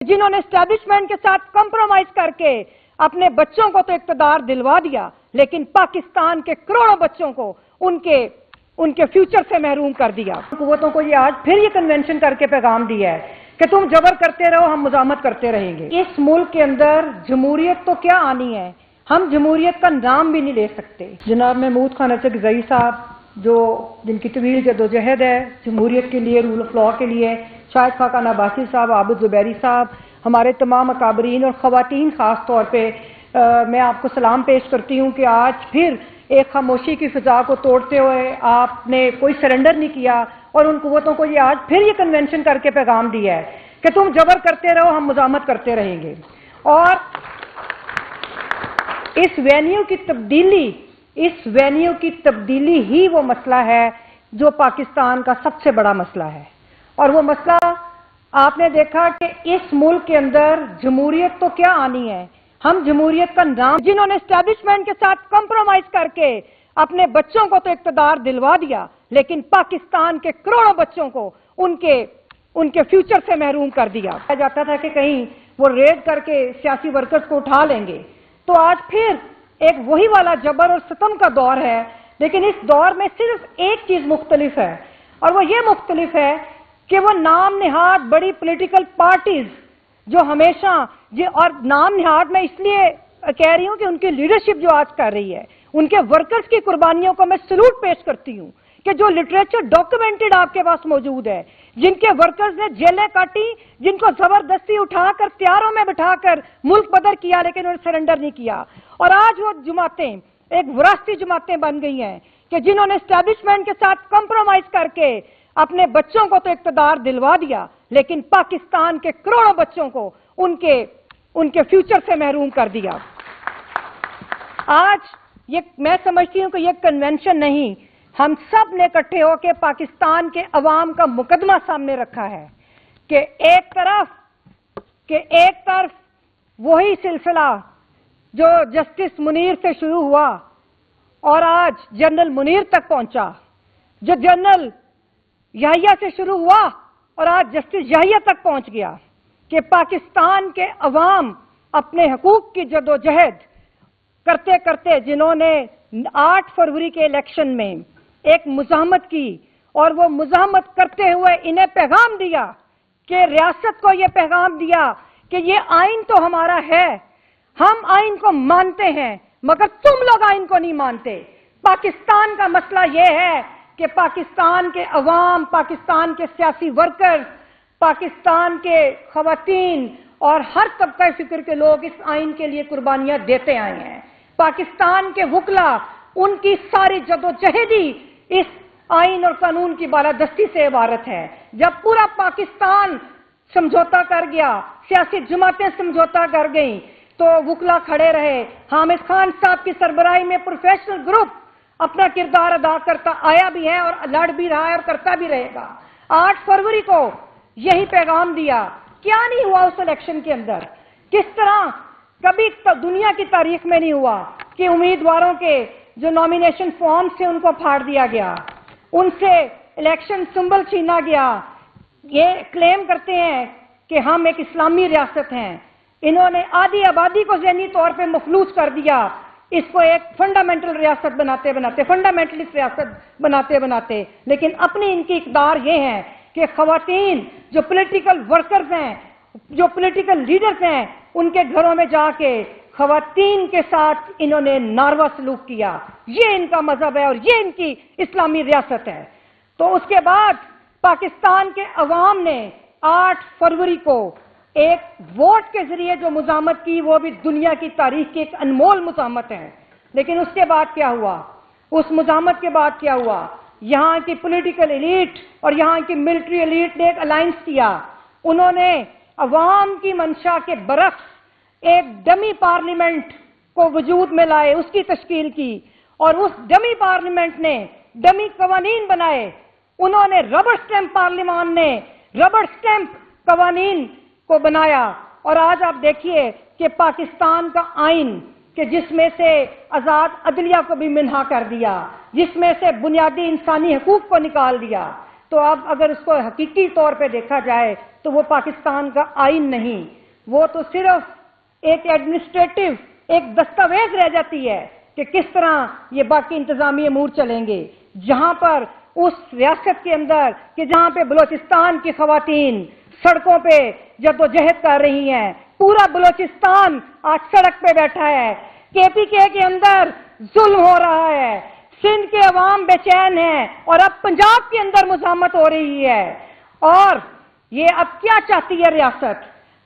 जिन्होंने एस्टैब्लिशमेंट के साथ कॉम्प्रोमाइज करके अपने बच्चों को तो इक़्तिदार दिलवा दिया, लेकिन पाकिस्तान के करोड़ों बच्चों को उनके फ्यूचर से महरूम कर दिया। हुकूमतों को ये आज फिर ये कन्वेंशन करके पैगाम दिया है कि तुम जबर करते रहो, हम मुज़ाहमत करते रहेंगे। इस मुल्क के अंदर जमहूरियत तो क्या आनी है, हम जमहूरियत का नाम भी नहीं ले सकते। जनाब महमूद खान अचकज़ई साहब, जिनकी तवील जदोजहद है जमहूरियत के लिए, रूल ऑफ लॉ के लिए, शाहिद खाकान अब्बासी साहब, आबिद ज़ुबैरी साहब, हमारे तमाम अकाबरीन और ख़वातीन ख़ास तौर पर मैं आपको सलाम पेश करती हूँ कि आज फिर एक खामोशी की फ़िज़ा को तोड़ते हुए आपने कोई सरेंडर नहीं किया और उन कुव्वतों को ये आज फिर ये कन्वेंशन करके पैगाम दिया है कि तुम जबर करते रहो, हम मुज़ाहमत करते रहेंगे। और इस वेन्यू की तब्दीली ही वो मसला है जो पाकिस्तान का सबसे बड़ा मसला है। और वो मसला आपने देखा कि इस मुल्क के अंदर जमहूरियत तो क्या आनी है, हम जमहूरियत का नाम, जिन्होंने एस्टैब्लिशमेंट के साथ कॉम्प्रोमाइज करके अपने बच्चों को तो इक़्तिदार दिलवा दिया, लेकिन पाकिस्तान के करोड़ों बच्चों को उनके फ्यूचर से महरूम कर दिया। कहा जाता था कि कहीं वो रेड करके सियासी वर्कर्स को उठा लेंगे, तो आज फिर एक वही वाला जबर और सितम का दौर है। लेकिन इस दौर में सिर्फ एक चीज मुख्तलिफ है, और वो ये मुख्तलिफ है कि वो नाम निहाद बड़ी पॉलिटिकल पार्टीज जो हमेशा और नाम निहाद मैं इसलिए कह रही हूं कि उनकी लीडरशिप जो आज कर रही है, उनके वर्कर्स की कुर्बानियों को मैं सलूट पेश करती हूं कि जो लिटरेचर डॉक्यूमेंटेड आपके पास मौजूद है, जिनके वर्कर्स ने जेलें काटी, जिनको जबरदस्ती उठाकर त्यारों में बिठाकर मुल्क बदर किया, लेकिन उन्होंने सरेंडर नहीं किया। और आज वो जमातें एक विरासती जमातें बन गई हैं कि जिन्होंने एस्टैब्लिशमेंट के साथ कॉम्प्रोमाइज करके अपने बच्चों को तो इक़्तिदार दिलवा दिया, लेकिन पाकिस्तान के करोड़ों बच्चों को उनके फ्यूचर से महरूम कर दिया। आज ये मैं समझती हूं कि ये कन्वेंशन नहीं, हम सब ने इकट्ठे होकर पाकिस्तान के अवाम का मुकदमा सामने रखा है कि एक तरफ वही सिलसिला जो जस्टिस मुनीर से शुरू हुआ और आज जनरल मुनीर तक पहुंचा, जो जनरल याहिया से शुरू हुआ और आज जस्टिस याहिया तक पहुंच गया, कि पाकिस्तान के अवाम अपने हकूक की जदोजहद करते करते, जिन्होंने 8 फरवरी के इलेक्शन में एक मुज़ाहमत की और वो मुज़ाहमत करते हुए इन्हें पैगाम दिया कि रियासत को ये पैगाम दिया कि ये आइन तो हमारा है, हम आइन को मानते हैं, मगर तुम लोग आइन को नहीं मानते। पाकिस्तान का मसला ये है कि पाकिस्तान के अवाम, पाकिस्तान के सियासी वर्कर्स, पाकिस्तान के खवातीन और हर तबका फिक्र के लोग इस आइन के लिए कुर्बानियां देते आए हैं। पाकिस्तान के वकला, उनकी सारी जदोजहदी इस आइन और कानून की बालादस्ती से इबारत है। जब पूरा पाकिस्तान समझौता कर गया, सियासी जमातें समझौता कर गई, तो वकला खड़े रहे। हामिद खान साहब की सरबराही में प्रोफेशनल ग्रुप अपना किरदार अदा करता आया भी है और लड़ भी रहा है और करता भी रहेगा। 8 फरवरी को यही पैगाम दिया। क्या नहीं हुआ उस इलेक्शन के अंदर, किस तरह कभी दुनिया की तारीख में नहीं हुआ कि उम्मीदवारों के जो नॉमिनेशन फॉर्म से उनको फाड़ दिया गया, उनसे इलेक्शन सिंबल छीना गया। ये क्लेम करते हैं कि हम एक इस्लामी रियासत हैं, इन्होंने आधी आबादी को ज़हनी तौर पे मफलूज कर दिया, इसको एक फंडामेंटल रियासत बनाते बनाते, फंडामेंटलिस्ट रियासत बनाते बनाते। लेकिन अपनी इनकी इक़्तिदार ये है कि ख़वातीन जो पॉलिटिकल वर्कर्स हैं, जो पॉलिटिकल लीडर्स हैं, उनके घरों में जाके ख़वातीन के साथ इन्होंने नारवा सलूक किया। ये इनका मजहब है और ये इनकी इस्लामी रियासत है। तो उसके बाद पाकिस्तान के अवाम ने 8 फरवरी को एक वोट के जरिए जो मुज़ाहमत की, वो भी दुनिया की तारीख की एक अनमोल मुज़ाहमत है। लेकिन उसके बाद क्या हुआ, उस मुज़ाहमत के बाद क्या हुआ, यहाँ की पॉलिटिकल एलीट और यहाँ की मिलिट्री एलीट ने एक अलायंस किया। उन्होंने अवाम की मंशा के बरक्स एक डमी पार्लियामेंट को वजूद में लाए, उसकी तश्कील की, और उस डमी पार्लियामेंट ने डमी कवानीन बनाए। उन्होंने रबर स्टैंप पार्लियामान ने रबर स्टैंप कवानीन को बनाया। और आज आप देखिए कि पाकिस्तान का आइन, कि जिसमें से आजाद अदलिया को भी मिन्हा कर दिया, जिसमें से बुनियादी इंसानी हकूक को निकाल दिया, تو اب اگر اس کو حقیقی طور پہ دیکھا جائے تو وہ پاکستان کا آئین نہیں، وہ تو صرف ایک ایڈمنسٹریٹو ایک دستاویز رہ جاتی ہے کہ کس طرح یہ باقی انتظامی امور چلیں گے، جہاں پر اس ریاست کے اندر کہ جہاں پہ بلوچستان کی خواتین سڑکوں پہ جدوجہد کر رہی ہیں، پورا بلوچستان آج سڑک پہ بیٹھا ہے، کے پی کے اندر ظلم ہو رہا ہے، سندھ کے عوام بے چین ہیں، اور اب پنجاب کے اندر مزاحمت ہو رہی ہے۔ اور یہ اب کیا چاہتی ہے ریاست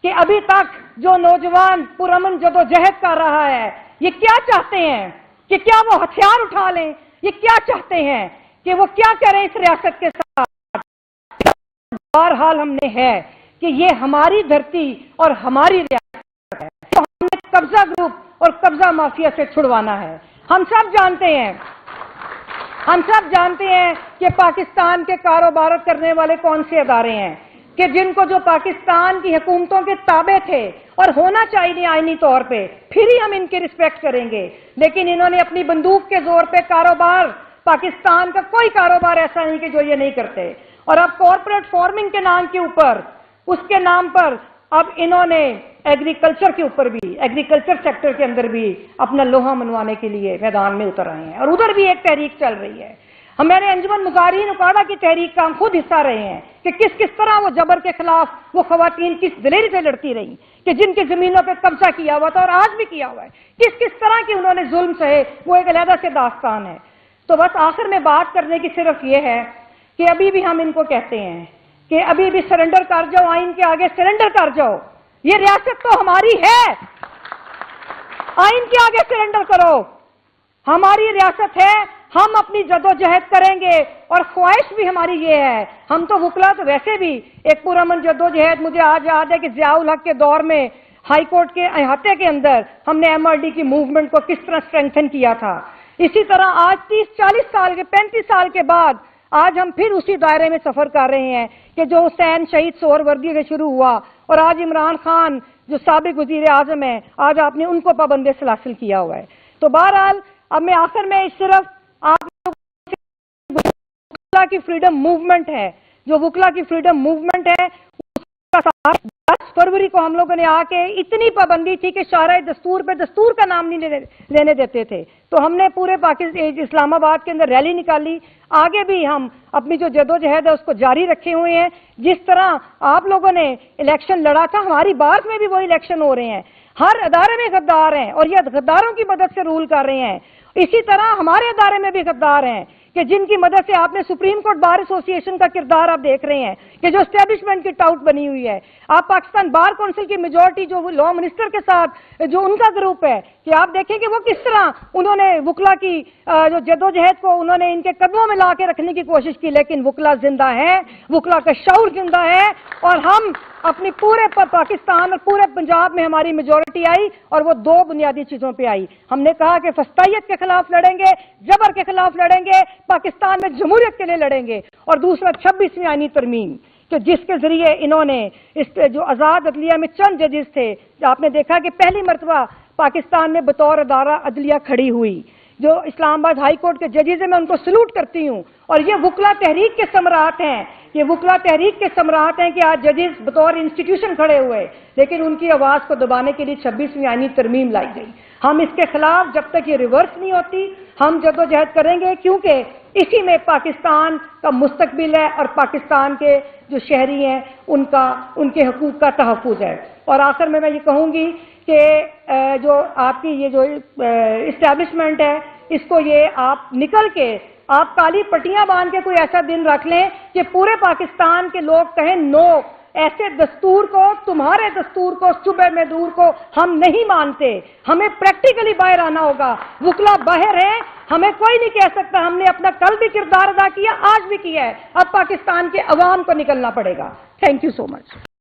کہ ابھی تک جو نوجوان پرامن جدوجہد کر رہا ہے، یہ کیا چاہتے ہیں کہ کیا وہ ہتھیار اٹھا لیں؟ یہ کیا چاہتے ہیں کہ وہ کیا کریں اس ریاست کے ساتھ؟ بہرحال ہم نے ہے کہ یہ ہماری دھرتی اور ہماری ریاست ہے، تو ہم نے قبضہ گروپ اور قبضہ مافیا سے چھڑوانا ہے۔ ہم سب جانتے ہیں کہ پاکستان کے کاروبار کرنے والے کون سے ادارے ہیں کہ جن کو جو پاکستان کی حکومتوں کے تابع تھے اور ہونا چاہیے آئینی طور پہ، پھر ہی ہم ان کی رسپیکٹ کریں گے، لیکن انہوں نے اپنی بندوق کے زور پہ کاروبار، پاکستان کا کوئی کاروبار ایسا نہیں کہ جو یہ نہیں کرتے۔ اور اب کارپوریٹ فارمنگ کے نام کے اوپر، اس کے نام پر اب انہوں نے ایگریکلچر کے اوپر بھی، ایگریکلچر سیکٹر کے اندر بھی اپنا لوہا منوانے کے لیے میدان میں اتر آئے ہیں، اور ادھر بھی ایک تحریک چل رہی ہے۔ ہمارے انجمن مظاہرین اکاڑا کی تحریک کا ہم خود حصہ رہے ہیں کہ کس طرح وہ جبر کے خلاف وہ خواتین کس دلیری سے لڑتی رہی، کہ جن کی زمینوں پہ قبضہ کیا ہوا تھا اور آج بھی کیا ہوا ہے، کس طرح کی انہوں نے ظلم سہے، وہ ایک علیحدہ سے داستان ہے۔ تو بس آخر میں بات کرنے کی صرف یہ ہے کہ ابھی بھی ہم ان کو کہتے ہیں کہ ابھی بھی سرنڈر کر جاؤ، آئین کے آگے سرنڈر کر جاؤ، یہ ریاست تو ہماری ہے، آئین کے آگے سرنڈر کرو، ہماری ریاست ہے، ہم اپنی جدوجہد کریں گے، اور خواہش بھی ہماری یہ ہے۔ ہم تو وکلا تو ویسے بھی ایک پرامن جدوجہد، مجھے آج یاد ہے کہ ضیاء الحق کے دور میں ہائی کورٹ کے احاطے کے اندر ہم نے ایم آر ڈی کی موومنٹ کو کس طرح اسٹرینتھن کیا تھا، اسی طرح آج 30-40 سال کے 35 سال کے بعد آج ہم پھر اسی دائرے میں سفر کر رہے ہیں کہ جو حسین شہید سہروردی سے شروع ہوا، اور آج عمران خان جو سابق وزیر اعظم ہیں، آج آپ نے ان کو پابند سلاسل کیا ہوا ہے۔ تو بہرحال اب میں آخر میں صرف آپ وکلا کی فریڈم موومنٹ ہے، جو وکلا کی فریڈم موومنٹ ہے، اس کا 10 فروری کو ہم لوگوں نے آ کے اتنی پابندی تھی کہ شارع دستور پہ دستور کا نام نہیں لینے دیتے تھے، تو ہم نے پورے پاکستان اسلام آباد کے اندر ریلی نکالی۔ آگے بھی ہم اپنی جو جدوجہد ہے اس کو جاری رکھے ہوئے ہیں، جس طرح آپ لوگوں نے الیکشن لڑا تھا، ہماری بارس میں بھی وہ الیکشن ہو رہے ہیں، ہر ادارے میں غدار ہیں اور یہ غداروں کی مدد سے رول کر رہے ہیں، اسی طرح ہمارے ادارے میں بھی غدار ہیں کہ جن کی مدد سے آپ نے سپریم کورٹ بار ایسوسی ایشن کا کردار آپ دیکھ رہے ہیں کہ جو اسٹیبلشمنٹ کی ٹاؤٹ بنی ہوئی ہے، آپ پاکستان بار کونسل کی میجورٹی جو لا منسٹر کے ساتھ جو ان کا گروپ ہے، کہ آپ دیکھیں کہ وہ کس طرح انہوں نے وکلا کی جو جدوجہد کو انہوں نے ان کے قدموں میں لا کے رکھنے کی کوشش کی، لیکن وکلا زندہ ہے، وکلا کا شعور زندہ ہے، اور ہم اپنی پورے پاکستان اور پورے پنجاب میں ہماری میجورٹی آئی، اور وہ 2 بنیادی چیزوں پہ آئی۔ ہم نے کہا کہ فسطائیت کے خلاف لڑیں گے، جبر کے خلاف لڑیں گے، پاکستان میں جمہوریت کے لیے لڑیں گے، اور دوسرا 26ویں آئینی ترمیم کہ جس کے ذریعے انہوں نے اس جو آزاد عدلیہ میں چند ججز تھے، آپ نے دیکھا کہ پہلی مرتبہ پاکستان میں بطور ادارہ عدلیہ کھڑی ہوئی، جو اسلام آباد ہائی کورٹ کے ججز ہیں، میں ان کو سلوٹ کرتی ہوں، اور یہ وکلا تحریک کے ثمرات ہیں، یہ وکلا تحریک کے ثمرات ہیں کہ آج ججز بطور انسٹیٹیوشن کھڑے ہوئے، لیکن ان کی آواز کو دبانے کے لیے 26ویں آئینی ترمیم لائی گئی۔ ہم اس کے خلاف جب تک یہ ریورس نہیں ہوتی ہم جدوجہد کریں گے، کیونکہ اسی میں پاکستان کا مستقبل ہے اور پاکستان کے جو شہری ہیں ان کے حقوق کا تحفظ ہے۔ اور آخر میں یہ کہوں گی کہ جو آپ کی یہ جو اسٹیبلشمنٹ ہے، اس کو یہ آپ نکل کے آپ کالی پٹیاں باندھ کے کوئی ایسا دن رکھ لیں کہ پورے پاکستان کے لوگ کہیں نو، ایسے دستور کو، تمہارے دستور کو، صبح میں دور کو ہم نہیں مانتے، ہمیں پریکٹیکلی باہر آنا ہوگا۔ وکلا باہر ہے، ہمیں کوئی نہیں کہہ سکتا، ہم نے اپنا کل بھی کردار ادا کیا، آج بھی کیا ہے، اب پاکستان کے عوام کو نکلنا پڑے گا۔ Thank you so much.